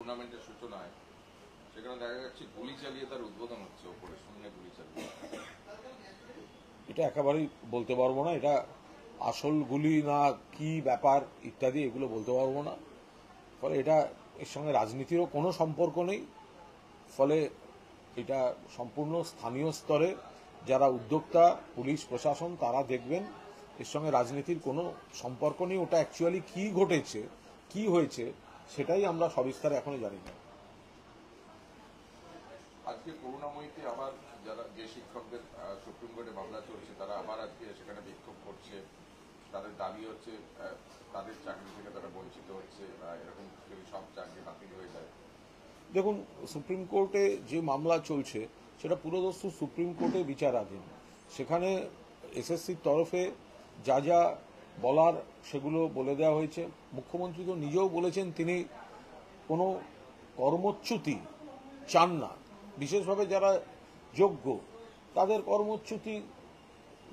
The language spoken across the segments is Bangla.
টুর্নামেন্টের সূচনায় সেখানে দেখা যাচ্ছে গুলি চালিয়ে তার উদ্বোধন হচ্ছে, ওপরে শূন্যে গুলি চালিয়ে। এটা একেবারেই বলতে পারবো না, এটা আসল গুলি না কি ব্যাপার ইত্যাদি এগুলো বলতে পারবো না। ফলে এটা এর সঙ্গে রাজনীতিরও কোনো সম্পর্ক নেই। ফলে এটা সম্পূর্ণ স্থানীয় স্তরে যারা উদ্যোক্তা, পুলিশ প্রশাসন, তারা দেখবেন। এর সঙ্গে রাজনীতির কোনো সম্পর্ক নেই। ওটা অ্যাকচুয়ালি কি ঘটেছে, কি হয়েছে, সেটাই আমরা সবিস্তারে এখনো জানি না। আজকে করুণাময়ীতে আবার যারা যে শিক্ষকদের সুপ্রিম কোর্টে মামলা চলছে তারা আবার আজকে সেখানে বিক্ষোভ করছে। তাদের দাবি হচ্ছে তাদের চাকরি থেকে তারা বঞ্চিত হচ্ছে, এরকম যদি সব চাকরি বাতিল হয়ে যায়। দেখুন, সুপ্রিম কোর্টে যে মামলা চলছে সেটা পুরোদস্তুু সুপ্রিম কোর্টে বিচারাধীন। সেখানে এসএসসির তরফে যা যা বলার সেগুলো বলে দেওয়া হয়েছে। মুখ্যমন্ত্রী তো নিজেও বলেছেন তিনি কোনো কর্মচ্যুতি চান না, বিশেষভাবে যারা যোগ্য তাদের কর্মচ্যুতি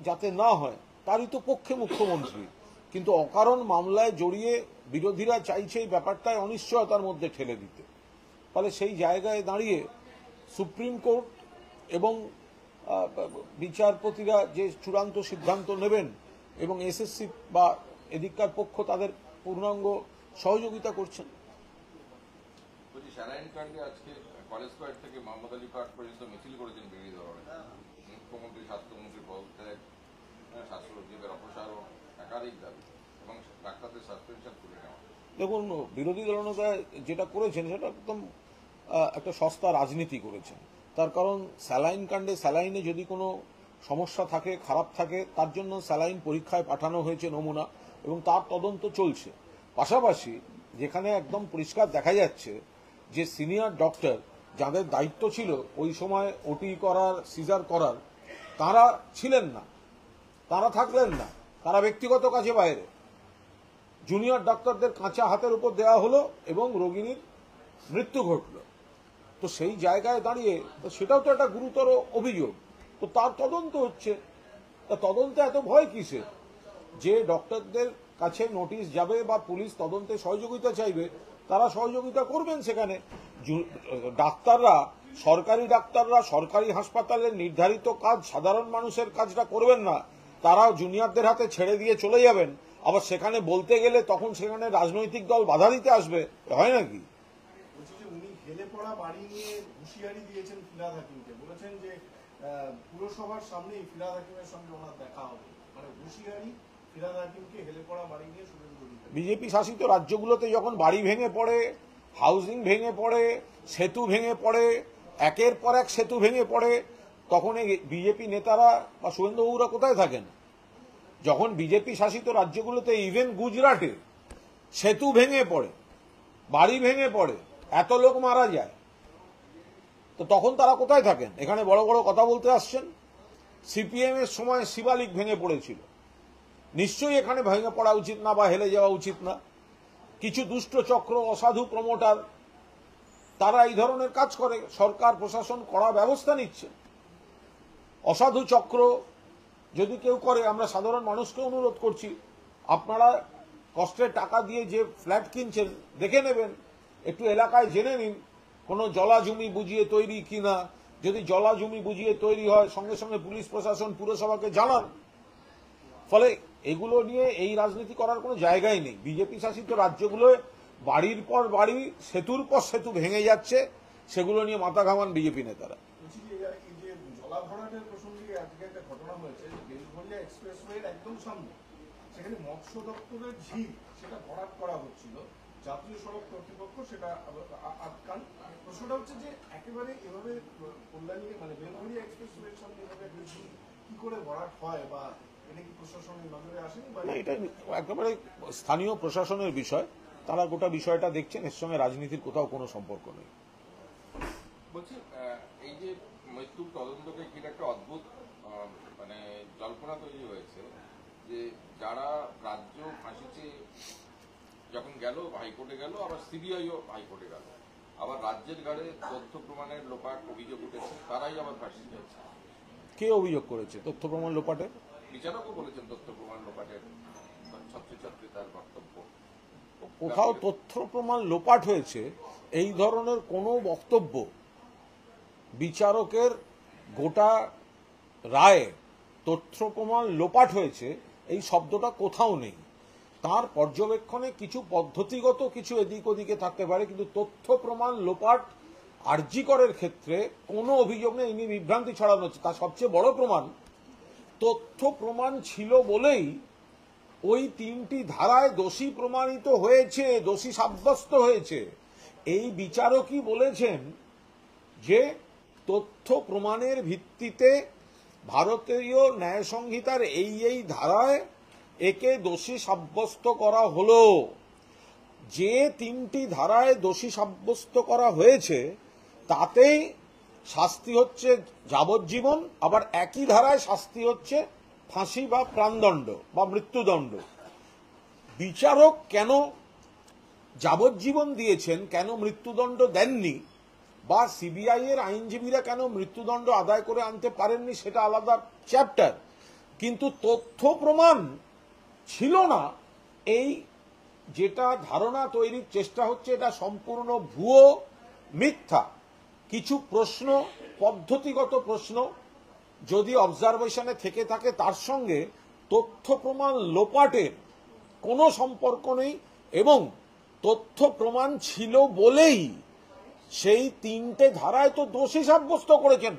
যাতে না হয় তারই তো পক্ষে মুখ্যমন্ত্রী। কিন্তু অকারণ মামলায় জড়িয়ে বিরোধীরা চাইছে এই ব্যাপারটায় অনিশ্চয়তার মধ্যে ঠেলে দিতে। ফলে সেই জায়গায় দাঁড়িয়ে সুপ্রিম কোর্ট এবং বিচারপতিরা যে চূড়ান্ত সিদ্ধান্ত নেবেন এবং এসএসসি বা এদিককার পক্ষ তাদের পূর্ণাঙ্গ সহযোগিতা করছেন। বলছি, স্যালাইন কাণ্ডে আজকে কলেজ স্কোয়ার থেকে মোহাম্মদ আলী পার্ক পর্যন্ত মিছিল করেছেন বিরোধী দলের মুখ্যমন্ত্রী, স্বাস্থ্যমন্ত্রী পদত্যাগ, স্বাস্থ্য সচিবের অপসারণ, একাধিক দাবি এবং ডাক্তারদের সাসপেনশন তুলে নেওয়া। দেখুন, বিরোধী দলনেতা যেটা করেছেন সেটা একদম একটা সস্তা রাজনীতি করেছেন। তার কারণ স্যালাইন কাণ্ডে স্যালাইনে যদি কোনো সমস্যা থাকে, খারাপ থাকে, তার জন্য স্যালাইন পরীক্ষায় পাঠানো হয়েছে নমুনা এবং তার তদন্ত চলছে। পাশাপাশি যেখানে একদম পরিষ্কার দেখা যাচ্ছে যে সিনিয়র ডক্টর যাদের দায়িত্ব ছিল ওই সময় ওটি করার, সিজার করার, তারা ছিলেন না, তারা থাকলেন না, তারা ব্যক্তিগত কাজে বাইরে। জুনিয়র ডাক্তারদের কাঁচা হাতের উপর দেওয়া হলো এবং রোগিনীর মৃত্যু ঘটল। তো সেই জায়গায় দাঁড়িয়ে তো সেটাও তো একটা গুরুতর অভিযোগ। তো তার তদন্ত হচ্ছে। তা তদন্তে এত ভয় কিসে? যে ডক্টরদের কাছে নোটিশ যাবে বা পুলিশ তদন্তে সহযোগিতা চাইবে, তারা সহযোগিতা করবেন। সেখানে ডাক্তাররা, সরকারি ডাক্তাররা সরকারি হাসপাতালের নির্ধারিত কাজ, সাধারণ মানুষের কাজটা করবেন না, তারাও জুনিয়রদের হাতে ছেড়ে দিয়ে চলে যাবেন। আবার সেখানে বলতে গেলে তখন সেখানে রাজনৈতিক দল বাধা দিতে আসবে, হয় নাকি? উনি হেলে পড়া বাড়ি নিয়ে হুঁশিয়ারি দিয়েছেন ফিরহাদ হাকিমকে, বলেছেন যে পুরসভার সামনেই ফিরহাদ হাকিমের সঙ্গে ওনার দেখা হবে। মানে হুঁশিয়ারি ফিরহাদ হাকিমকে হেলে পড়া বাড়ি নিয়ে শুভেন্দু অধিকারী। বিজেপি শাসিত রাজ্যগুলোতে যখন বাড়ি ভেঙে পড়ে, হাউজিং ভেঙে পড়ে, সেতু ভেঙে পড়ে, একের পর এক সেতু ভেঙে পড়ে, তখন এই বিজেপি নেতারা বা শুভেন্দুবাবুরা কোথায় থাকেন? যখন বিজেপি শাসিত রাজ্যগুলোতে ইভেন গুজরাটে সেতু ভেঙে পড়ে, বাড়ি ভেঙে পড়ে, এত লোক মারা যায়, তো তখন তারা কোথায় থাকেন? এখানে বড় বড় কথা বলতে আসছেন। সিপিএম এর সময় শিবালিক ভেঙে পড়েছিল, নিশ্চয়ই এখানে ভেঙে পড়া উচিত না বা হেলে যাওয়া উচিত না। কিছু দুষ্ট চক্র, অসাধু প্রমোটার, তারা এই ধরনের কাজ করে, সরকার প্রশাসন কড়া ব্যবস্থা নিচ্ছে। অসাধু চক্র যদি কেউ করে, আমরা সাধারণ মানুষকে অনুরোধ করছি, আপনারা কষ্টের টাকা দিয়ে যে ফ্ল্যাট কিনছেন দেখে নেবেন, একটু এলাকায় জেনে নিন কোনো জলা জমি বুঝিয়ে তৈরি কিনা। যদি জলা জমি বুঝিয়ে তৈরি হয়, সঙ্গে সঙ্গে পুলিশ প্রশাসন, পুরসভাকে জানান। ফলে এগুলো নিয়ে এই রাজনীতি করার কোনো জায়গাই নেই। বিজেপি শাসিত রাজ্যগুলোয় বাড়ির পর বাড়ি, সেতুর পর সেতু ভেঙে যাচ্ছে, সেগুলো নিয়ে মাথা ঘামান বিজেপি নেতারা। জলা ভরাটের প্রসঙ্গে আজকে একটা ঘটনা হয়েছে, বেলঘরিয়া এক্সপ্রেসওয়ের একদম সামনে সেখানে মৎস্য দপ্তরের ঝিল, সেটা ভরাট করা হচ্ছিল। জাতীয় সড়ক কর্তৃপক্ষ সেটা আটকান। প্রশ্নটা হচ্ছে যে একেবারে এভাবে কল্যাণী, মানে বেলঘরিয়া এক্সপ্রেসওয়ের সামনে এভাবে কি করে ভরাট হয়, বা এটা কি প্রশাসনের নজরে আসেনি? এটা একেবারে স্থানীয় প্রশাসনের বিষয়, তারা গোটা বিষয়টা দেখছেন। এর সঙ্গে রাজনীতির কোথাও কোনো সম্পর্ক নেই। বলছি, এই যে মৃত্যুর তদন্তকে ঘিরে একটা অদ্ভুত মানে জল্পনা তৈরি হয়েছে যে যারা রাজ্য ফাঁসিতে যখন গেল, হাইকোর্টে গেল, আবার সিবিআইও হাইকোর্টে গেল, আবার রাজ্যের ঘাড়ে তথ্য প্রমাণের লোপাট অভিযোগ উঠেছে, তারাই আবার ফাঁসি পেয়েছে। কে অভিযোগ করেছে তথ্য প্রমাণ লোপাটে? বিচারকও বলেছেন তথ্য প্রমাণ লোপাটের ছত্রে ছত্রে তার বক্তব্য। কোথাও তথ্য প্রমাণ লোপাট হয়েছে এই ধরনের কোনো বক্তব্য বিচারকের গোটা রায়ে তথ্য প্রমাণ লোপাট হয়েছে এই শব্দটা কোথাও নেই। তার পর্যবেক্ষণে কিছু পদ্ধতিগত কিছু এদিক ওদিকে থাকতে পারে, কিন্তু তথ্য প্রমাণ লোপাট আরজি করের ক্ষেত্রে কোনো অভিযোগ নেই। ইনি বিভ্রান্তি ছড়ানো হচ্ছে। তার সবচেয়ে বড় প্রমাণ, তথ্য প্রমাণ ছিল বলেই ওই 3টি ধারায় দোষী প্রমাণিত হয়েছে, দোষী সাব্যস্ত হয়েছে। এই বিচারকই বলেছেন যে তথ্য প্রমাণের ভিত্তিতে ভারতীয় ন্যায় সংহিতার এই ধারায় একে দোষী সাব্যস্ত করা হলো। যে 3টি ধারায় দোষী সাব্যস্ত করা হয়েছে তাতেই শাস্তি হচ্ছে যাবজ্জীবন, আবার একই ধারায় শাস্তি হচ্ছে ফাঁসি বা প্রাণদণ্ড বা মৃত্যুদণ্ড। বিচারক কেন যাবজ্জীবন দিয়েছেন, কেন মৃত্যুদণ্ড দেননি, বা সিবিআই এর আইনজীবীরা কেন মৃত্যুদণ্ড আদায় করে আনতে পারেননি, সেটা আলাদা চ্যাপ্টার। কিন্তু তথ্য প্রমাণ ছিল না, এই যেটা ধারণা তৈরির চেষ্টা হচ্ছে এটা সম্পূর্ণ ভুয়ো, মিথ্যা। কিছু প্রশ্ন, পদ্ধতিগত প্রশ্ন যদি অবজারভেশনে থেকে থাকে তার সঙ্গে তথ্য প্রমাণ লোপাটের কোনো সম্পর্ক নেই, এবং তথ্য প্রমাণ ছিল বলেই সেই 3টে ধারায় তো দোষী সাব্যস্ত করেছেন।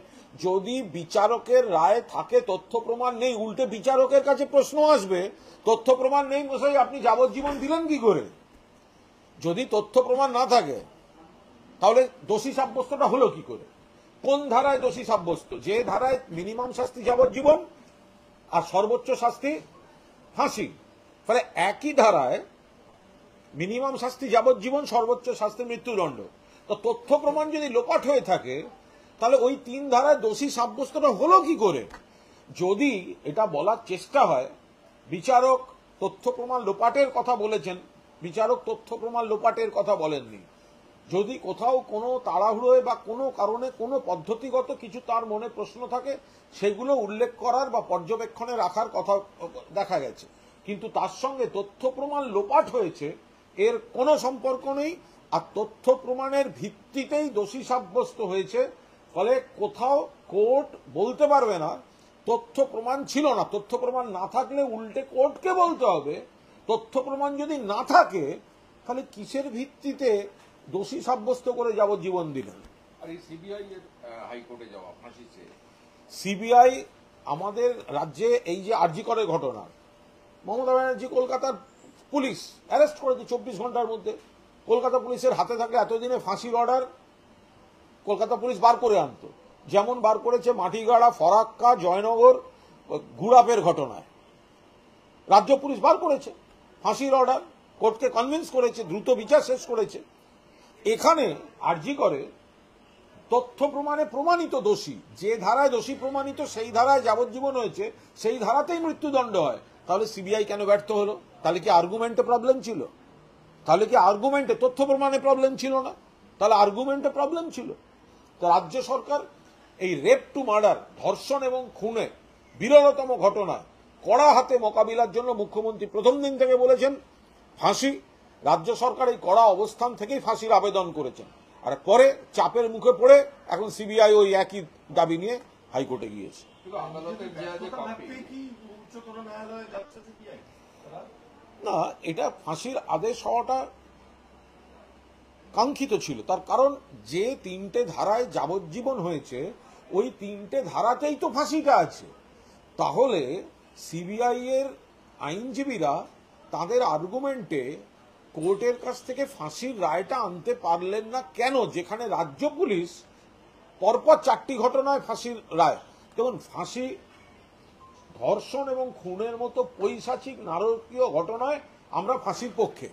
যদি বিচারকের রায় থাকে তথ্য প্রমাণ নেই, উল্টে বিচারকের কাছে প্রশ্ন আসবে তথ্য প্রমাণ নেই মশাই আপনি যাবজ্জীবন দিলেন কি করে? যদি তথ্য প্রমাণ না থাকে তাহলে দোষী সাব্যস্তটা হলো কি করে? কোন ধারায় দোষী সাব্যস্ত? যে ধারায় মিনিমাম শাস্তি যাবজ্জীবন আর সর্বোচ্চ শাস্তি ফাঁসি। ফলে একই ধারায় মিনিমাম শাস্তি যাবজ্জীবন, সর্বোচ্চ শাস্তি মৃত্যুদণ্ড। তো তথ্য প্রমাণ যদি লোপাট হয়ে থাকে তাহলে ওই 3 ধারায় দোষী সাব্যস্তটা হলো কি করে? যদি এটা বলার চেষ্টা হয়, বিচারক তথ্য প্রমাণ লোপাটের কথা বলেছেন, বিচারক তথ্য প্রমাণ লোপাটের কথা বলেননি। যদি কোথাও কোনো তাড়াহুড়োয় বা কোনো কারণে কোনো পদ্ধতিগত কিছু তার মনে প্রশ্ন থাকে, সেগুলো উল্লেখ করার বা পর্যবেক্ষণে রাখার কথা দেখা গেছে। কিন্তু তার সঙ্গে তথ্য প্রমাণ লোপাট হয়েছে এর কোনো সম্পর্ক নেই। আর তথ্য প্রমাণের ভিত্তিতেই দোষী সাব্যস্ত হয়েছে। ফলে কোথাও কোর্ট বলতে পারবে না তথ্য প্রমাণ ছিল না। তথ্য প্রমাণ না থাকলে উল্টে কোর্টকে বলতে হবে তথ্য প্রমাণ যদি না থাকে তাহলে কিসের ভিত্তিতে দোষী সাব্যস্ত করে যাবজ্জীবন দিলেন। আর এই সিবিআই এর হাইকোর্টে যাওয়া ফাঁসি চেয়ে, সিবিআই আমাদের রাজ্যে এই যে আরজি করে ঘটনা, মমতা ব্যানার্জি কলকাতার পুলিশ অ্যারেস্ট করেছে 24 ঘন্টার মধ্যে। কলকাতা পুলিশের হাতে থাকলে এতদিনে ফাঁসির অর্ডার কলকাতা পুলিশ বার করে আনতো, যেমন বার করেছে মাটিগাড়া, ফরাক্কা, জয়নগর, গুড়াপের ঘটনায়। রাজ্য পুলিশ বার করেছে ফাঁসির অর্ডার, কোর্টকে কনভিন্স করেছে, দ্রুত বিচার শেষ করেছে। এখানে আরজি করে তথ্য প্রমাণে প্রমাণিত দোষী, যে ধারায় দোষী প্রমাণিত সেই ধারায় যাবজ্জীবন হয়েছে, সেই ধারাতেই মৃত্যুদণ্ড হয়। তাহলে সিবিআই কেন ব্যর্থ হলো? তাহলে কি আর্গুমেন্টে প্রবলেম ছিল? তাহলে কি আর্গুমেন্টে, তথ্য প্রমাণে প্রবলেম ছিল না? তাহলে আর্গুমেন্টে প্রবলেম ছিল। তো রাজ্য সরকার এই রেপ টু মার্ডার, ধর্ষণ এবং খুনে বিরলতম ঘটনা কড়া হাতে মোকাবিলার জন্য মুখ্যমন্ত্রী প্রথম দিন থেকে বলেছেন ফাঁসি। রাজ্য সরকার এই কড়া অবস্থান থেকেই ফাঁসির আবেদন করেছেন। আর পরে চাপের মুখে পড়ে এখন সিবিআই ওই একই দাবি নিয়ে হাইকোর্টে গিয়েছে। কিন্তু আদালতের যে কপি, কি উচ্চতর ন্যায়ালয়ে যাচ্ছে সিবিআই? না, এটা ফাঁসির আদেশ হওয়াটা কাঙ্ক্ষিত ছিল। তার কারণ যে 3টে ধারায় যাবজ্জীবন হয়েছে ওই 3টে ধারাতেই তো ফাঁসিটা আছে। তাহলে সিবিআই এর আইনজীবীরা তাদের আর্গুমেন্টে কোর্টের কাছ থেকে ফাঁসির রায়টা আনতে পারলেন না কেন, যেখানে রাজ্য পুলিশ পরপর 4টি ঘটনায় ফাঁসির রায়। দেখুন, ফাঁসি ধর্ষণ এবং খুনের মতো পৈশাচিক নারকীয় ঘটনায় আমরা ফাঁসির পক্ষে।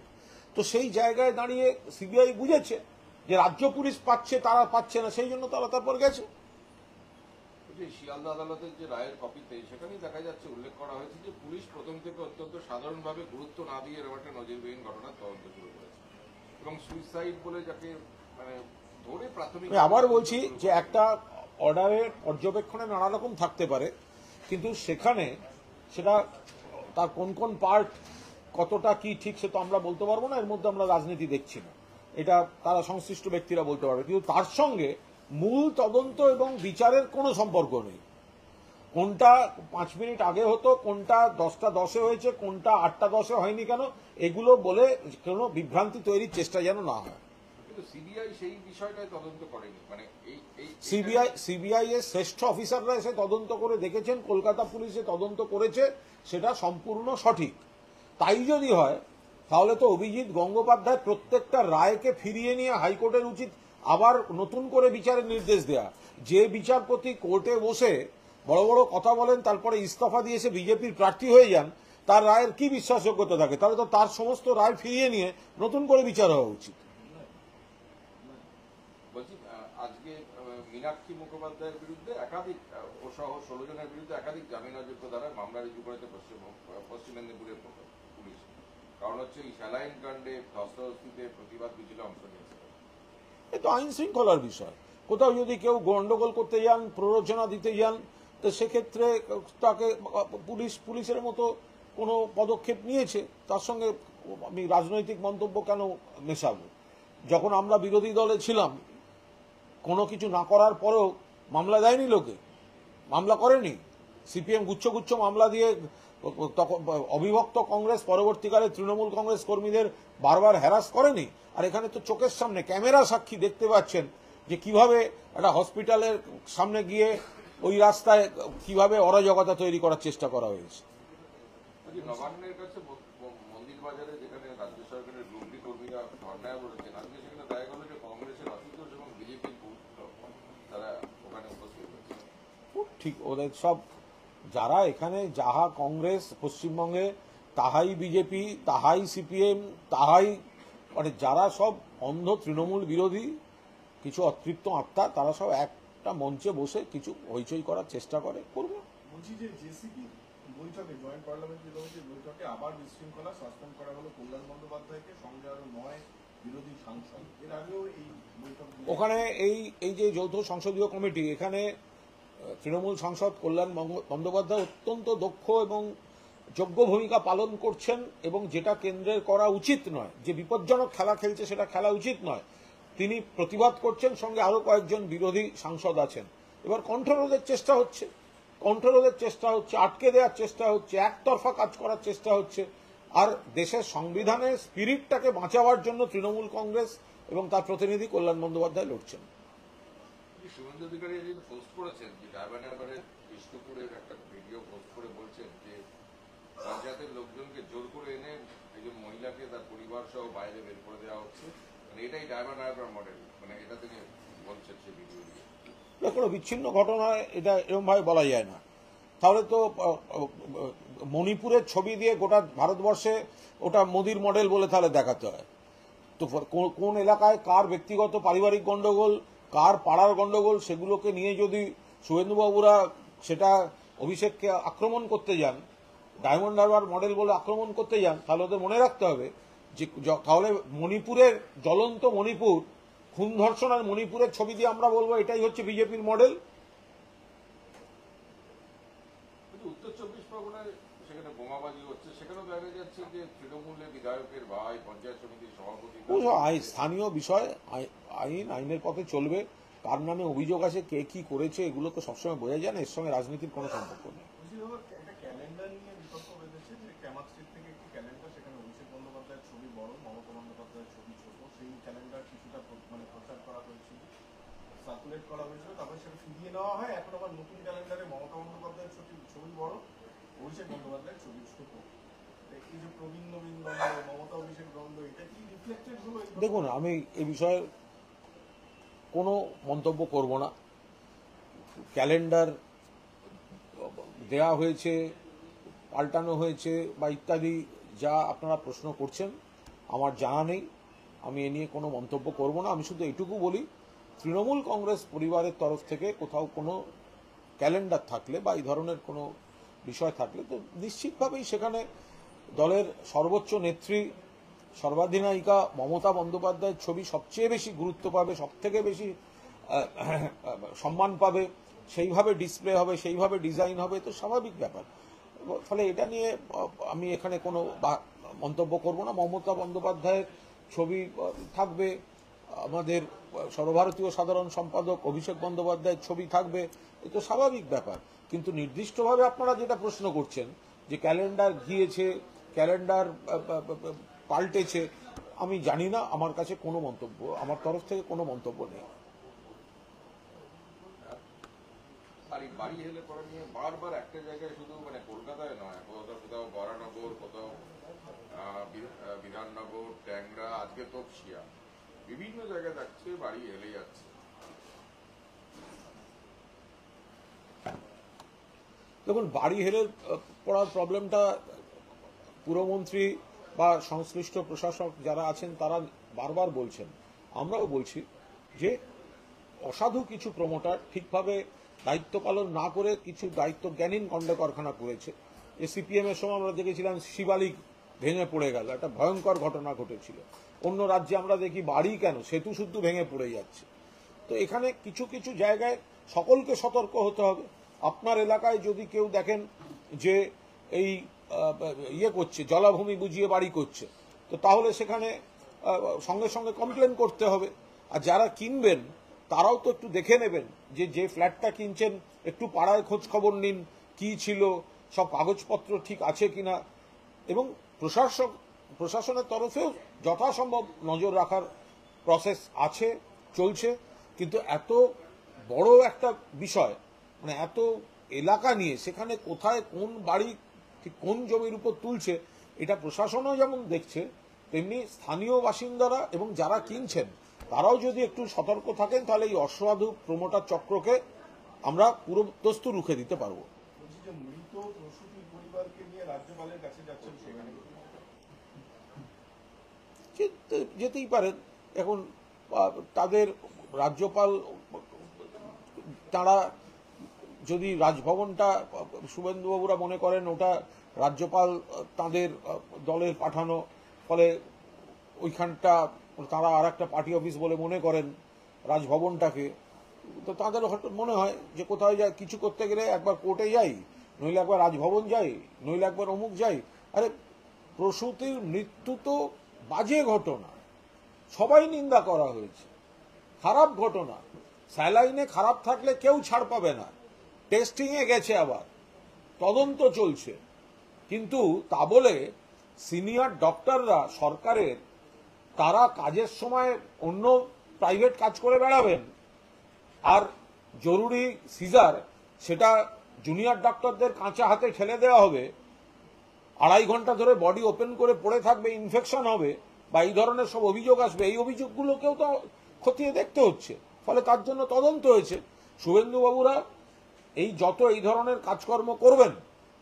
তো সেই জায়গায় দাঁড়িয়ে সিবিআই বুঝেছে যে রাজ্য পুলিশ পাচ্ছে, তারা পাচ্ছে না, সেই জন্য তারা তারপর গেছে। শিয়ালদা আদালতের যে রায়ের কপিতে সেখানেই দেখা যাচ্ছে, উল্লেখ করা হয়েছে যে পুলিশ প্রথম থেকে অত্যন্ত সাধারণভাবে গুরুত্ব না দিয়ে এরকম একটা নজিরবিহীন ঘটনার তদন্ত শুরু করেছে এবং সুইসাইড বলে যাকে মানে ধরে প্রাথমিক। আবার বলছি যে একটা অর্ডারের পর্যবেক্ষণে নানা রকম থাকতে পারে, কিন্তু সেখানে সেটা তার কোন কোন পার্ট কতটা কি ঠিক সে তো আমরা বলতে পারবো না, এর মধ্যে আমরা রাজনীতি দেখছি না, এটা তারা সংশ্লিষ্ট ব্যক্তিরা বলতে পারবে, কিন্তু তার সঙ্গে মূল তদন্ত এবং বিচারের কোনো সম্পর্ক নেই। কোনটা 5 মিনিট আগে হতো, কোনটা 10টা 10-এ হয়েছে, কোনটা 8টা 10-এ হয়নি কেন, এগুলো বলে কোনো বিভ্রান্তি তৈরির চেষ্টা যেন না হয়। কিন্তু সিবিআই সেই বিষয়টাই তদন্ত করেনি, মানে এই সিবিআই এর শ্রেষ্ঠ অফিসাররা এসে তদন্ত করে দেখেছেন, কলকাতা পুলিশে তদন্ত করেছে, সেটা সম্পূর্ণ সঠিক। তাই যদি হয় তাহলে তো অভিজিৎ গঙ্গোপাধ্যায় প্রত্যেকটা রায়কে ফিরিয়ে নিয়ে হাইকোর্টের উচিত আবার নতুন করে বিচারের নির্দেশ দেয়া। যে বিচারপতি কোর্টে বসে বড় বড় কথা বলেন, তারপরে ইস্তফা দিয়ে এসে বিজেপির প্রার্থী হয়ে যান, তার রায়ের কি বিশ্বাসযোগ্যতা থাকে? তাহলে তো তার সমস্ত রায় ফিরিয়ে নিয়ে নতুন করে বিচার হওয়া উচিত। বলছি আজকে মীনাক্ষী মুখোপাধ্যায়ের বিরুদ্ধে একাধিক ও সহ 16 জনের বিরুদ্ধে একাধিক জামিন অযোগ্য দ্বারা মামলা রুজু করেছে পশ্চিম মেদিনীপুরের পুলিশ। কারণ হচ্ছে এই স্যালাইন কাণ্ডে ধস্তাধস্তিতে প্রতিবাদ মিছিলে অংশ নিয়েছে। এ তো আইন শৃঙ্খলার বিষয়। কোথাও যদি কেউ গন্ডগোল করতে যান, প্ররোচনা দিতে যান, তো সেক্ষেত্রে তাকে পুলিশের মতো কোনো পদক্ষেপ নিয়েছে, তার সঙ্গে আমি রাজনৈতিক মন্তব্য কেন মেশাবো? যখন আমরা বিরোধী দলে ছিলাম, কোনো কিছু না করার পরেও মামলা দেয়নি লোকে, মামলা করেনি। সিপিএম গুচ্ছ গুচ্ছ মামলা দিয়ে তখন অবিভক্ত কংগ্রেস, পরবর্তীকালে তৃণমূল কংগ্রেস কর্মীদের বারবার হ্যারাস করেনি। আর এখানে তো চোখের সামনে ক্যামেরা সাক্ষী দেখতে পাচ্ছেন যে কিভাবে একটা হসপিটালের সামনে গিয়ে ওই রাস্তায় কিভাবে অরাজকতা তৈরি করার চেষ্টা করা হয়েছে। নবান্নের কাছে মন্দির বাজারে যেখানে রাজ্য সরকারের গ্রুপটি কর্মীরা ধর্নায় বলেছেন, আজকে সেখানে দেখা গেল যে কংগ্রেসের অসন্তোষ এবং বিজেপির তারা ওখানে উপস্থিত হয়েছে। ঠিক, ওদের সব যারা এখানে যাহা কংগ্রেস পশ্চিমবঙ্গে, তাহাই বিজেপি, তাহাই সিপিএম, তাহাই মানে যারা সব অন্ধ তৃণমূল বিরোধী কিছু অতৃপ্ত আত্মা, তারা সব একটা মঞ্চে বসে কিছু হইচই করার চেষ্টা করবে। বলছি যে জেসিপি বৈঠকে, জয়েন্ট পার্লামেন্টারি কমিটির বৈঠকে আবার বিশৃঙ্খলা, সাসপেন্ড করা হলো কল্যাণ বন্দ্যোপাধ্যায়কে, সঙ্গে আরো 9 বিরোধী সাংসদ। এর আগেও এই বৈঠক ওখানে এই যে যৌথ সংসদীয় কমিটি, এখানে তৃণমূল সাংসদ কল্যাণ বন্দ্যোপাধ্যায় অত্যন্ত দক্ষ এবং যোগ্য ভূমিকা পালন করছেন, এবং যেটা কেন্দ্রের করা উচিত নয়, যে বিপজ্জনক খেলা খেলছে সেটা খেলা উচিত নয়, তিনি প্রতিবাদ করছেন। সঙ্গে আরো কয়েকজন বিরোধী সাংসদ আছেন। এবার কণ্ঠরোধের চেষ্টা হচ্ছে, আটকে দেওয়ার চেষ্টা হচ্ছে, একতরফা কাজ করার চেষ্টা হচ্ছে। আর দেশের সংবিধানের স্পিরিটটাকে বাঁচাবার জন্য তৃণমূল কংগ্রেস এবং তার প্রতিনিধি কল্যাণ বন্দ্যোপাধ্যায় লড়ছেন। শুভেন্দু অধিকারী পোস্ট করেছেন যে ডায়মন্ডহারবারের বিষ্ণুপুরের একটা ভিডিও পোস্ট করে বলছেন যে পঞ্চায়েতের লোকজনকে জোর করে এনে একজন মহিলাকে তার পরিবার সহ বাইরে বের করে দেওয়া হচ্ছে, মানে এটাই ডায়মন্ডহারবার মডেল, মানে এটা তিনি বলছেন সেই ভিডিও দিয়ে। কোনো বিচ্ছিন্ন ঘটনা এটা এরকম ভাবে বলা যায় না। তাহলে তো মণিপুরের ছবি দিয়ে গোটা ভারতবর্ষে ওটা মোদির মডেল বলে তাহলে দেখাতে হয়। তো কোন এলাকায় কার ব্যক্তিগত পারিবারিক গন্ডগোল, কার পাড়ার গন্ডগোল, সেগুলোকে নিয়ে যদি শুভেন্দুবাবুরা সেটা অভিষেককে আক্রমণ করতে যান, ডায়মন্ড হারবার মডেল বলে আক্রমণ করতে যান, তাহলে ওদের মনে রাখতে হবে যে তাহলে মণিপুরের জ্বলন্ত মণিপুর, খুন ধর্ষণ আর মণিপুরের ছবি দিয়ে আমরা বলবো এটাই হচ্ছে বিজেপির মডেল। উত্তর 24 পরগনায় সেখানে বোমাবাজি হচ্ছে, সেখানেও দেখা যাচ্ছে যে তৃণমূলের বিধায়কের ভাই পঞ্চায়েত সমিতির সভাপতি। স্থানীয় বিষয়, আইনের পথে চলবে। কার নামে অভিযোগ আছে, কে কি করেছে, এগুলো তো সবসময় বোঝা যায় না, এর সঙ্গে রাজনীতির কোনো সম্পর্ক নেই। একটা ক্যালেন্ডার নিয়ে বিতর্ক বেঁধেছে যে ক্যামাক স্ট্রিট থেকে একটি ক্যালেন্ডার, সেখানে অভিষেক বন্দ্যোপাধ্যায়ের ছবি বড়, মমতা বন্দ্যোপাধ্যায়ের ছবি ছোট, সেই ক্যালেন্ডার কিছুটা মানে প্রচার করা হয়েছিল, সার্কুলেট করা হয়েছিল, তারপর সেটা ফিরিয়ে নেওয়া হয়। এখন আবার নতুন ক্যালেন্ডারে মমতা বন্দ্যোপাধ্যায়ের ছবি বড়, অভিষেক বন্দ্যোপাধ্যায়ের ছবি ছোট। এই যে প্রবীণ নবীন দ্বন্দ্ব, মমতা অভিষেক দ্বন্দ্ব, এটা কি রিফ্লেক্টেড হলো? দেখুন, আমি এই বিষয়ে কোনো মন্তব্য করব না। ক্যালেন্ডার দেয়া হয়েছে, পাল্টানো হয়েছে বা ইত্যাদি যা আপনারা প্রশ্ন করছেন, আমার জানা নেই, আমি এ নিয়ে কোনো মন্তব্য করব না। আমি শুধু এইটুকু বলি, তৃণমূল কংগ্রেস পরিবারের তরফ থেকে কোথাও কোনো ক্যালেন্ডার থাকলে বা এই ধরনের কোনো বিষয় থাকলে তো নিশ্চিতভাবেই সেখানে দলের সর্বোচ্চ নেত্রী, সর্বাধিনায়িকা মমতা বন্দ্যোপাধ্যায়ের ছবি সবচেয়ে বেশি গুরুত্ব পাবে, সব থেকে বেশি সম্মান পাবে, সেইভাবে ডিসপ্লে হবে, সেইভাবে ডিজাইন হবে, তো স্বাভাবিক ব্যাপার। ফলে এটা নিয়ে আমি এখানে কোনো মন্তব্য করব না। মমতা বন্দ্যোপাধ্যায়ের ছবি থাকবে, আমাদের সর্বভারতীয় সাধারণ সম্পাদক অভিষেক বন্দ্যোপাধ্যায়ের ছবি থাকবে, এ তো স্বাভাবিক ব্যাপার। কিন্তু নির্দিষ্টভাবে আপনারা যেটা প্রশ্ন করছেন যে ক্যালেন্ডার গিয়েছে, ক্যালেন্ডার পাল্টেছে, আমি জানি না, আমার কাছে কোনো মন্তব্য, আমার তরফ থেকে কোনো মন্তব্য নেই। আর এই বাড়ি হেলে পড়া নিয়ে বারবার একটা জায়গায় শুধু মানে কলকাতায় নয়, কোথাও বরানগর, কোথাও বিধাননগর, ট্যাংরা, আজকে তপসিয়া, বিভিন্ন জায়গায় দেখছে বাড়ি হেলে যাচ্ছে। দেখুন, বাড়ি হেলে পড়ার প্রবলেমটা পুরমন্ত্রী বা সংশ্লিষ্ট প্রশাসক যারা আছেন তারা বারবার বলছেন, আমরাও বলছি যে অসাধু কিছু প্রমোটার ঠিকভাবে দায়িত্ব পালন না করে কিছু দায়িত্ব জ্ঞানহীন কন্ড কারখানা করেছে। সিপিএম এর সময় আমরা দেখেছিলাম শিবালিক ভেঙে পড়ে গেল, একটা ভয়ঙ্কর ঘটনা ঘটেছিল। অন্য রাজ্যে আমরা দেখি বাড়ি কেন, সেতু শুদ্ধ ভেঙে পড়ে যাচ্ছে। তো এখানে কিছু কিছু জায়গায় সকলকে সতর্ক হতে হবে। আপনার এলাকায় যদি কেউ দেখেন যে এই ইয়ে করছে, জলাভূমি বুঝিয়ে বাড়ি করছে, তো তাহলে সেখানে সঙ্গে সঙ্গে কমপ্লেন করতে হবে। আর যারা কিনবেন তারাও তো একটু দেখে নেবেন যে ফ্ল্যাটটা কিনছেন একটু পাড়ায় খোঁজ খবর নিন, কি ছিল, সব কাগজপত্র ঠিক আছে কিনা। এবং প্রশাসনের তরফেও যথাসম্ভব নজর রাখার প্রসেস আছে, চলছে। কিন্তু এত বড় একটা বিষয়, মানে এত এলাকা নিয়ে সেখানে কোথায় কোন বাড়ি ঠিক কোন জমির উপর তুলছে, এটা প্রশাসনও যেমন দেখছে, তেমনি স্থানীয় বাসিন্দারা এবং যারা কিনছেন তারাও যদি একটু সতর্ক থাকেন, তাহলে এই অসাধু প্রমোটার চক্রকে আমরা পুরো দস্তু রুখে দিতে পারবো। বলছি যে মৃত প্রসূতির পরিবারকে নিয়ে রাজ্যপালের কাছে যাচ্ছেন, সেখানে যেতেই পারেন। এখন তাদের রাজ্যপাল, তারা যদি রাজভবনটা, শুভেন্দুবাবুরা মনে করেন ওটা রাজ্যপাল তাদের দলের পাঠানো, ফলে ওইখানটা তারা আর একটা পার্টি অফিস বলে মনে করেন রাজভবনটাকে, তো তাদের হয়তো মনে হয় যে কোথাও যায় কিছু করতে গেলে একবার কোর্টে যাই, নইলে একবার রাজভবন যাই, নইলে একবার অমুক যাই। আরে প্রসূতির মৃত্যু তো বাজে ঘটনা, সবাই নিন্দা করা হয়েছে, খারাপ ঘটনা। স্যালাইনে খারাপ থাকলে কেউ ছাড় পাবে না, টেস্টিংয়ে গেছে, আবার তদন্ত চলছে। কিন্তু তা বলে সিনিয়র ডক্টররা সরকারের, তারা কাজের সময় অন্য প্রাইভেট কাজ করে বেড়াবেন, আর জরুরি সিজার সেটা জুনিয়র ডক্টরদের কাঁচা হাতে ঠেলে দেওয়া হবে, 2.5 ঘন্টা ধরে বডি ওপেন করে পড়ে থাকবে, ইনফেকশন হবে, বা এই ধরনের সব অভিযোগ আসবে। এই অভিযোগগুলোকেও তো খতিয়ে দেখতে হচ্ছে, ফলে তার জন্য তদন্ত হয়েছে। শুভেন্দুবাবুরা যত এই ধরনের কাজকর্ম করবেন,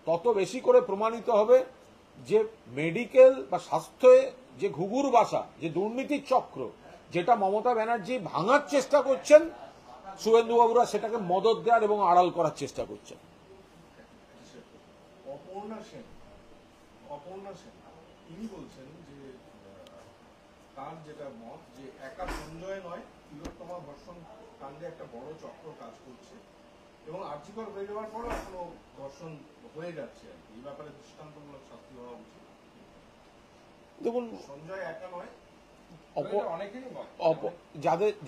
তত বেশি করে প্রমাণিত হবে যে মেডিকেল বা স্বাস্থ্যে যে ঘুঘুর বাসা, যে দুর্নীতির চক্র, যেটা মমতা ব্যানার্জি ভাঙার চেষ্টা করছেন, শুভেন্দুবাবুরা সেটাকে মদত দেওয়ার এবং আড়াল করার চেষ্টা করছেন। অপর্ণা সেন তিনি বলছেন যে তার যেটা মত, যে একা সঞ্জয় নয়, তিলোত্তমা ধর্ষণ কাণ্ডে একটা বড় চক্র কাজ করছে, এবং আর্যিকর হয়ে যাওয়ার পরও এখনো ধর্ষণ হয়ে যাচ্ছে। এই ব্যাপারে দৃষ্টান্তমূলক শাস্তি হওয়া উচিত। দেখুন, সঞ্জয় একা নয়,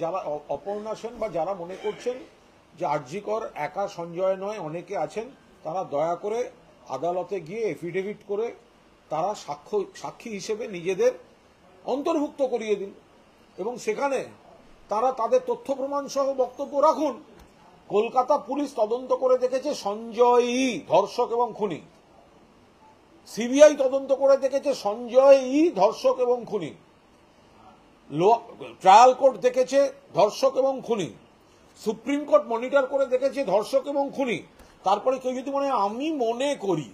যারা অপর্ণা সেন বা যারা মনে করছেন যে আরজিকর একা সঞ্জয় নয়, অনেকে আছেন, তারা দয়া করে আদালতে গিয়ে এফিডেভিট করে তারা সাক্ষী হিসেবে নিজেদের অন্তর্ভুক্ত করিয়ে দিন, এবং সেখানে তারা তাদের তথ্য প্রমাণ সহ বক্তব্য রাখুন। কলকাতা পুলিশ তদন্ত করে দেখেছে সঞ্জয়ই ধর্ষক এবং খুনি, সিবিআই তদন্ত করে দেখেছে সঞ্জয়ই ধর্ষক এবং খুনি, ট্রায়াল কোর্ট দেখেছে ধর্ষক এবং খুনি, সুপ্রিম কোর্ট মনিটর করে দেখেছে ধর্ষক এবং খুনি। তারপরে কেউ যদি মনে হয় আমি মনে করি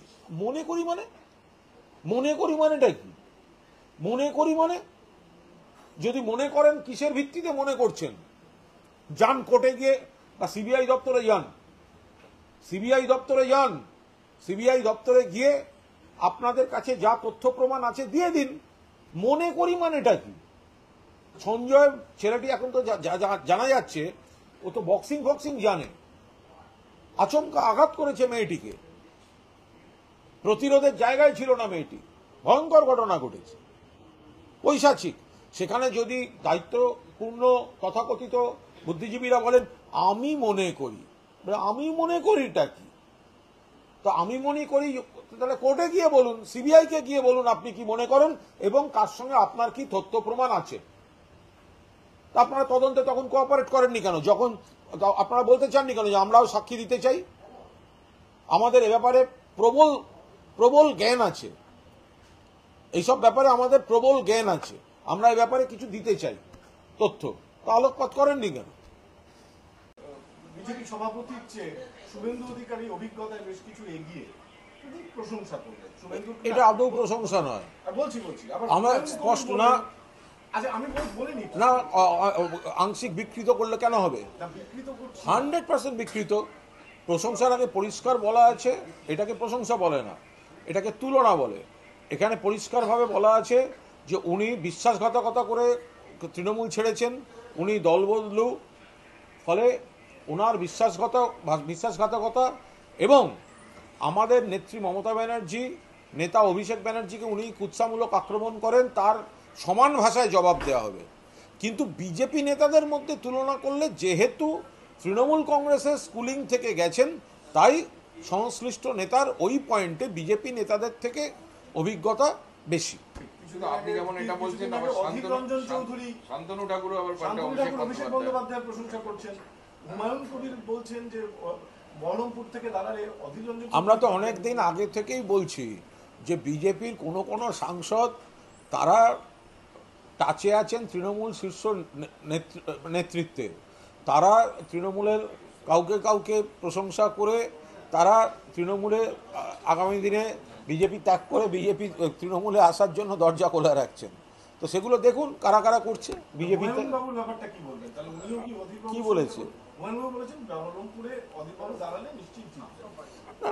মানেটা কি? মনে করি মানে, যদি মনে করেন কিসের ভিত্তিতে মনে করছেন? যান কোর্টে গিয়ে, বা সিবিআই দপ্তরে যান, সিবিআই দপ্তরে গিয়ে আপনাদের কাছে যা তথ্য প্রমাণ আছে দিয়ে দিন। মনে করি মানেটা কি? সঞ্জয় ছেলেটি এখন তো জানা যাচ্ছে ও তো বক্সিং জানে, আচমকা আঘাত করেছে মেয়েটিকে, প্রতিরোধের জায়গায় ছিল না মেয়েটি, ভয়ঙ্কর ঘটনা ঘটেছে, পৈশাচিক। সেখানে যদি দায়িত্বপূর্ণ তথাকথিত বুদ্ধিজীবীরা বলেন আমি মনে করিটা কি, তো আমি মনে করি, তাহলে কোর্টে গিয়ে বলুন, সিবিআই কে গিয়ে বলুন আপনি কি মনে করেন এবং কার সঙ্গে আপনার কি তথ্য প্রমাণ আছে। আপনারা তদন্তে তখন কোঅপারেট করেননি কেন? যখন আপনারা বলতে চাননি কেন যে আমরাও সাক্ষী দিতে চাই? আমাদের এ ব্যাপারে প্রবল জ্ঞান আছে, এইসব ব্যাপারে আমাদের প্রবল জ্ঞান আছে, আমরা এ ব্যাপারে কিছু দিতে চাই তথ্য, তা আলোকপাত করেননি কেন? বিজেপি সভাপতির চেয়ে শুভেন্দু অধিকারী অভিজ্ঞতায় বেশ কিছু এগিয়ে, তিনি প্রশংসা করলেন শুভেন্দু। এটা আদৌ প্রশংসা নয়। বলছি আবার আমরা স্পষ্ট না, আচ্ছা আমি বলিনি না আংশিক বিকৃত করলে কেন হবে? বিকৃত করছি 100% বিকৃত। প্রশংসার আগে পরিষ্কার বলা আছে, এটাকে প্রশংসা বলে না, এটাকে তুলনা বলে। এখানে পরিষ্কারভাবে বলা আছে যে উনি বিশ্বাসঘাতকতা করে তৃণমূল ছেড়েছেন, উনি দল বদলু, ফলে ওনার বিশ্বাসঘাতকতা এবং আমাদের নেত্রী মমতা ব্যানার্জি, নেতা অভিষেক ব্যানার্জিকে উনি কুৎসামূলক আক্রমণ করেন, তার সমান ভাষায় জবাব দেওয়া হবে। কিন্তু বিজেপি নেতাদের মধ্যে তুলনা করলে, যেহেতু তৃণমূল কংগ্রেসের স্কুলিং থেকে গেছেন, তাই সংশ্লিষ্ট নেতার ওই পয়েন্টে বিজেপি নেতাদের থেকে অভিজ্ঞতা বেশি। শুধু আপনি যেমন এটা বলছেন, আবার অধীর রঞ্জন চৌধুরী, শান্তনু ঠাকুর আবার অভিষেক বন্দ্যোপাধ্যায়ের প্রশংসা করছেন, হুমায়ুন কবির বলছেন যে বহরমপুর থেকে দাঁড়ালে অধীর রঞ্জন। আমরা তো অনেক দিন আগে থেকেই বলছি যে বিজেপির কোনো সাংসদ তারা টাচে আছেন তৃণমূল শীর্ষ নেতৃত্বে, তারা তৃণমূলের কাউকে প্রশংসা করে তারা তৃণমূলে আগামী দিনে বিজেপি ত্যাগ করে তৃণমূলে আসার জন্য দরজা খোলা রাখছেন। তো সেগুলো দেখুন কারা কারা করছে বিজেপিতে। কি বলেছে?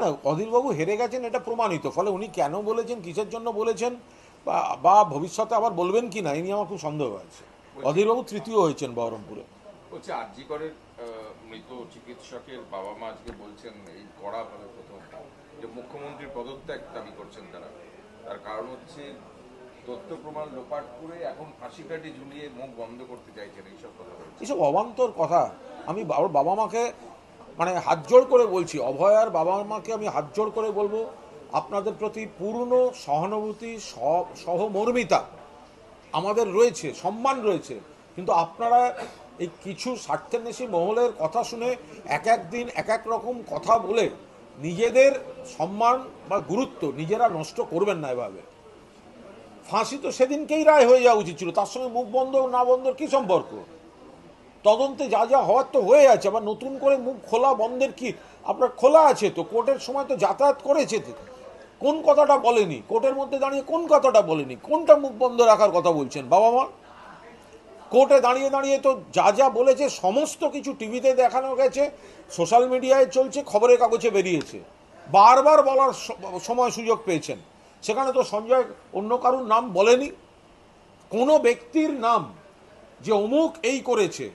না, অধীরবাবু হেরে গেছেন এটা প্রমাণিত, ফলে উনি কেন বলেছেন, কিসের জন্য বলেছেন, বা ভবিষ্যতে আবার বলবেন কি না, এই নিয়ে আমার খুব সন্দেহ আছে। অধীরবাবু তৃতীয় হয়েছেন বহরমপুরে। হচ্ছে আরজি করের মৃত চিকিৎসকের বাবা মা আজকে বলছেন এই কড়াভাবে প্রথম যে মুখ্যমন্ত্রীর পদত্যাগ দাবি করছেন তারা। তার কারণ হচ্ছে তথ্য প্রমাণ লোপাট করে এখন ফাঁসি কাঠি ঝুলিয়ে মুখ বন্ধ করতে চাইছেন, এইসব কথা বলছেন। এইসব অবান্তর কথা। আমি বাবা মাকে মানে হাত জোড় করে বলছি, অভয়ার বাবা মাকে আমি হাত জোড় করে বলবো, আপনাদের প্রতি পূর্ণ সহানুভূতি, সহমর্মিতা আমাদের রয়েছে, সম্মান রয়েছে, কিন্তু আপনারা এই কিছু স্বার্থান্বেষী মহলের কথা শুনে এক দিন এক রকম কথা বলে নিজেদের সম্মান বা গুরুত্ব নিজেরা নষ্ট করবেন না এভাবে। ফাঁসি তো সেদিনকেই রায় হয়ে যাওয়া উচিত ছিল, তার সঙ্গে মুখ বন্ধ না বন্ধর কি সম্পর্ক? তদন্তে যা হওয়ার তো হয়ে আছে, আবার নতুন করে মুখ খোলা বন্ধের কি? আপনার খোলা আছে তো, কোর্টের সময় তো যাতায়াত করেছে, কোন কথাটা বলেনি? কোর্টের মধ্যে দাঁড়িয়ে কোন কথাটা বলেনি? কোনটা মুখ বন্ধ রাখার কথা বলছেন বাবা মা? কোর্টে দাঁড়িয়ে তো যা বলেছে সমস্ত কিছু টিভিতে দেখানো গেছে, সোশ্যাল মিডিয়ায় চলছে, খবরের কাগজে বেরিয়েছে, বারবার বলার সময় সুযোগ পেয়েছেন। সেখানে তো সঞ্জয় অন্য কারুর নাম বলেনি, কোনো ব্যক্তির নাম যে অমুক এই করেছে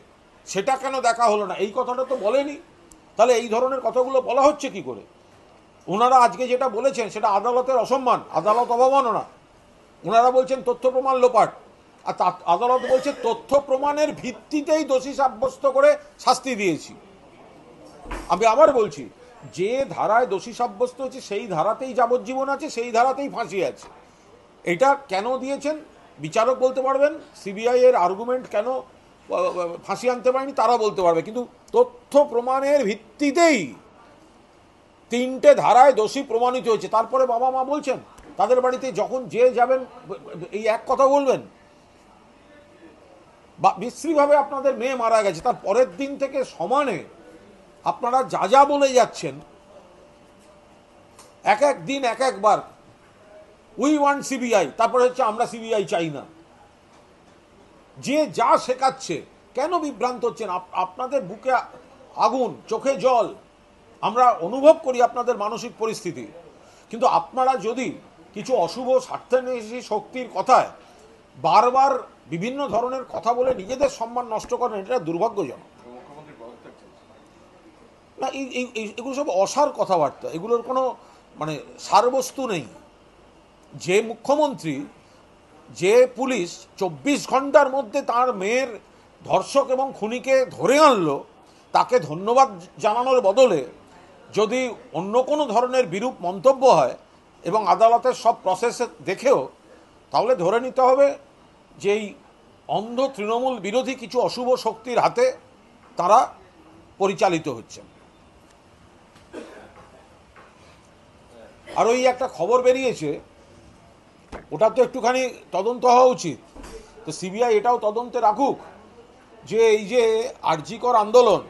সেটা কেন দেখা হলো না, এই কথাটা তো বলেনি। তাহলে এই ধরনের কথাগুলো বলা হচ্ছে কি করে? ওনারা আজকে যেটা বলেছেন সেটা আদালতের অসম্মান, আদালত অবমাননা। ওনারা বলছেন তথ্য প্রমাণ লোপাট, আর আদালত বলছে তথ্য প্রমাণের ভিত্তিতেই দোষী সাব্যস্ত করে শাস্তি দিয়েছি। আমি আবার বলছি, যে ধারায় দোষী সাব্যস্ত হয়েছে সেই ধারাতেই যাবজ্জীবন আছে, সেই ধারাতেই ফাঁসি আছে। এটা কেন দিয়েছেন বিচারক বলতে পারবেন, সিবিআই এর আর্গুমেন্ট কেন ফাঁসি আনতে পারেনি তারা বলতে পারবে, কিন্তু তথ্য প্রমাণের ভিত্তিতেই 3টে ধারায় দোষী প্রমাণিত হয়েছে। তারপরে বাবা মা বলছেন তাদের বাড়িতে যখন যে যাবেন এই এক কথা বলবেন, বা বিশ্রীভাবে আপনাদের মেয়ে মারা গেছে তার পরের দিন থেকে সমানে আপনারা যা বলে যাচ্ছেন, এক দিন একবার উই ওয়ান্ট সিবিআই, তারপরে হচ্ছে আমরা সিবিআই চাই না। যে যা শেখাচ্ছে, কেন বিভ্রান্ত হচ্ছেন? আপনাদের বুকে আগুন, চোখে জল, আমরা অনুভব করি আপনাদের মানসিক পরিস্থিতি, কিন্তু আপনারা যদি কিছু অশুভ স্বার্থান্বেষী শক্তির কথায় বারবার বিভিন্ন ধরনের কথা বলে নিজেদের সম্মান নষ্ট করেন, এটা দুর্ভাগ্যজনক। না, এগুলো সব অসার কথাবার্তা, এগুলোর কোনো মানে সারবস্তু নেই, যে মুখ্যমন্ত্রী, যে পুলিশ 24 ঘন্টার মধ্যে তার মেয়ের ধর্ষক এবং খুনিকে ধরে আনলো, তাকে ধন্যবাদ জানানোর বদলে যদি অন্য কোনো ধরনের বিরূপ মন্তব্য হয় এবং আদালতের সব প্রসেস দেখেও, তাহলে ধরে নিতে হবে যে এই অন্ধ তৃণমূল বিরোধী কিছু অশুভ শক্তির হাতে তারা পরিচালিত হচ্ছেন। আর ওই একটা খবর বেরিয়েছে, ওটা তো একটুখানি তদন্ত হওয়া উচিত, তো সিবিআই এটাও তদন্তে রাখুক যে এই যে আরজিকর আন্দোলন,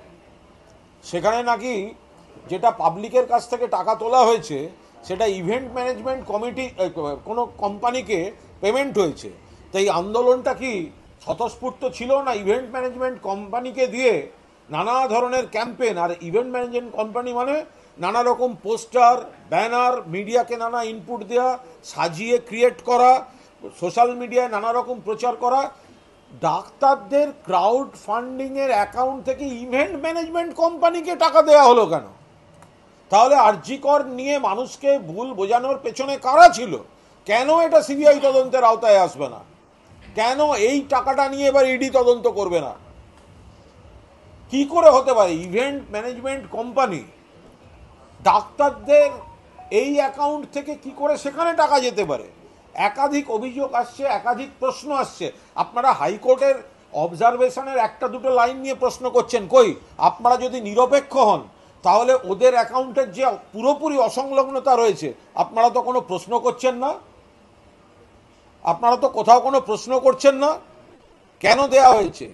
সেখানে নাকি যেটা পাবলিকের কাছ থেকে টাকা তোলা হয়েছে সেটা ইভেন্ট ম্যানেজমেন্ট কমিটি, কোনো কোম্পানিকে পেমেন্ট হয়েছে। তো এই আন্দোলনটা কি স্বতঃস্ফূর্ত ছিল, না ইভেন্ট ম্যানেজমেন্ট কোম্পানিকে দিয়ে নানা ধরনের ক্যাম্পেন, আর ইভেন্ট ম্যানেজমেন্ট কোম্পানি মানে নানা রকম পোস্টার, ব্যানার, মিডিয়াকে নানা ইনপুট দেওয়া, সাজিয়ে ক্রিয়েট করা, সোশ্যাল মিডিয়ায় নানা রকম প্রচার করা। ডাক্তারদের ক্রাউড ফান্ডিংয়ের অ্যাকাউন্ট থেকে ইভেন্ট ম্যানেজমেন্ট কোম্পানিকে টাকা দেওয়া হলো কেন? তাহলে আরজিকর নিয়ে মানুষকে ভুল বোঝানোর পেছনে কারা ছিল? কেন এটা সিবিআই তদন্তের আওতায় আসবে না? কেন এই টাকাটা নিয়ে এবার ইডি তদন্ত করবে না? কি করে হতে পারে ইভেন্ট ম্যানেজমেন্ট কোম্পানি ডাক্তারদের এই অ্যাকাউন্ট থেকে কি করে সেখানে টাকা যেতে পারে? একাধিক অভিযোগ আসছে, একাধিক প্রশ্ন আসছে। আপনারা হাইকোর্টের অবজারভেশনের একটা দুটো লাইন নিয়ে প্রশ্ন করছেন, কই আপনারা যদি নিরপেক্ষ হন তাহলে ওদের অ্যাকাউন্টের যে পুরোপুরি অসংলগ্নতা রয়েছে আপনারা তো কোনো প্রশ্ন করছেন না, আপনারা তো কোথাও কোনো প্রশ্ন করছেন না। কেন দেয়া হয়েছে?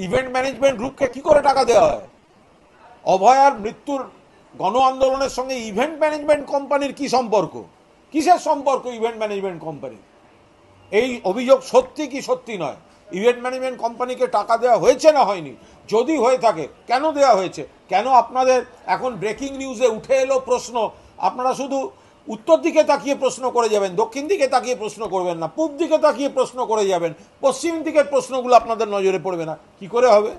ইভেন্ট ম্যানেজমেন্ট গ্রুপকে কি করে টাকা দেওয়া হয়? অভয়ার মৃত্যুর গণ আন্দোলনের সঙ্গে ইভেন্ট ম্যানেজমেন্ট কোম্পানির কি সম্পর্ক? কিসের সম্পর্ক ইভেন্ট ম্যানেজমেন্ট কোম্পানি? এই অভিযোগ সত্যি কি সত্যি নয়? ইভেন্ট ম্যানেজমেন্ট কোম্পানিকে টাকা দেওয়া হয়েছে না হয়নি? যদি হয়ে থাকে কেন দেওয়া হয়েছে? কেন আপনাদের এখন ব্রেকিং নিউজে উঠে এলো প্রশ্ন, আপনারা শুধু উত্তর দিকে তাকিয়ে প্রশ্ন করে যাবেন, দক্ষিণ দিকে তাকিয়ে প্রশ্ন করবেন না, পূব দিকে তাকিয়ে প্রশ্ন করে যাবেন, পশ্চিম দিকের প্রশ্নগুলো আপনাদের নজরে পড়বে না? কি করে হবে?